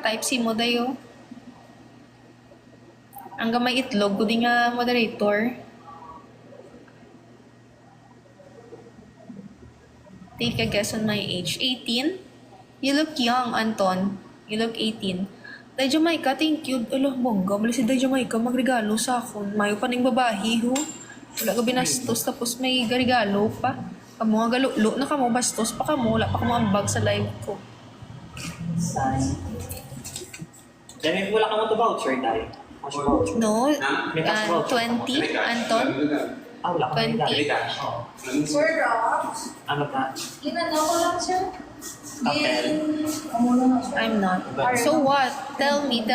Type C mo dayo. Ang gamay itlog, kudi nga moderator. Take a guess on my age. 18? You look young, Anton. You look 18. Day Jamaica, thank you. Alo, bongga. Mali si Day Jamaica magregalo sa akon. Mayo pa ning babahi, ho. Wala ka binastos, tapos may regalo pa. Kamu nga galulo na kamo, bastos pa kamo. Wala pa kamo ang bag sa live ko. Dami wala ka mo to voucher, Day. No, May cash voucher. 20, Anton. Ah, wala ka. 20. Sir Rox, Ano ka? ginano ko lang, sir. Kapel. I'm not. So what? Tell me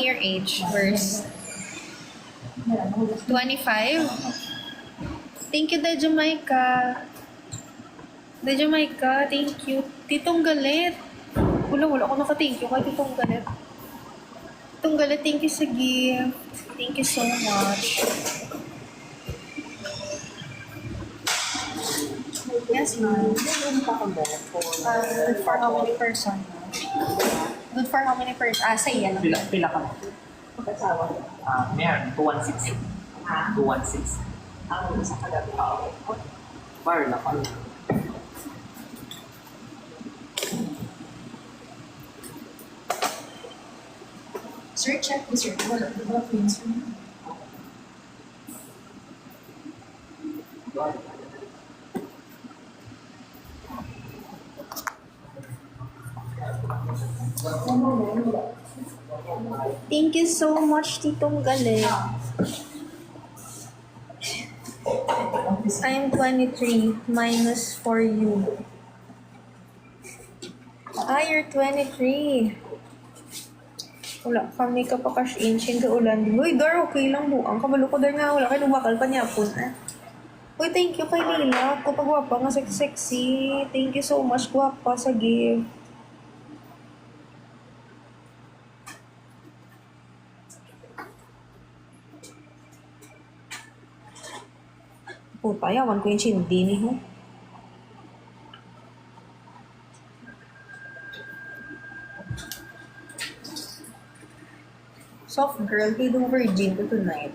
your age first. 25? Thank you, Day Jamaica. Day Jamaica, thank you. Titong Galit. Wala ako naka-thank you kay Titong Galit. Titong Galit, thank you sa gift. Thank you so much. Yes, ma'am. Good for how many person? Good for how many person? Say yan. Pila ka mo? Meron. 216. 216. Ang isa ka gabi. Bar na ka. Sir, check this, sir. Wala ba pins mo? Thank you so much, Titong Galit. I'm 23 minus for you. You're 23. Wala kami ka pa cash in. Siyang ulan. Uy, Dar, okay lang buang. Kabalo ko, Dar nga. Wala kayo bakal pa niya po. Uy, thank you kay Lila. Kapag gwapa nga sexy. Thank you so much, gwapa sa gift. Puta, yaman ko yung chindi ni ho. Soft girl, pidong virgin ko tonight.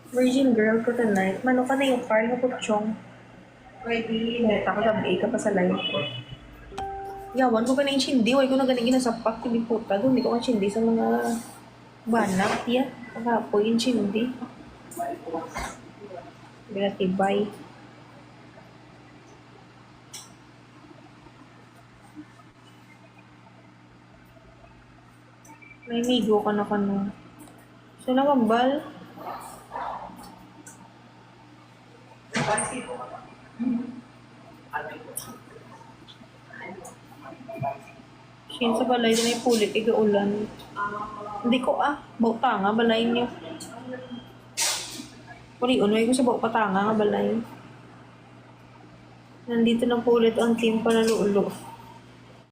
Virgin girl ko tonight. Mano ka na yung Carl mo putsyong. Ready? Nakagabi ka pa sa live ko. Yawan ko ka na yung chindi. Huwag ko na galing ginasapak. Hindi puta. Hindi ko ka chindi sa mga banak. Yeah. Pakapoy yung chindi. Binatibay. May migo ka na kano. So, nakambal. Shin sa balay na may pulit, igaulan. Hindi ko bauta nga, balay niyo. Puri, unoy ko sa patanga nga balay. Nandito na po ulit ang team palalulo.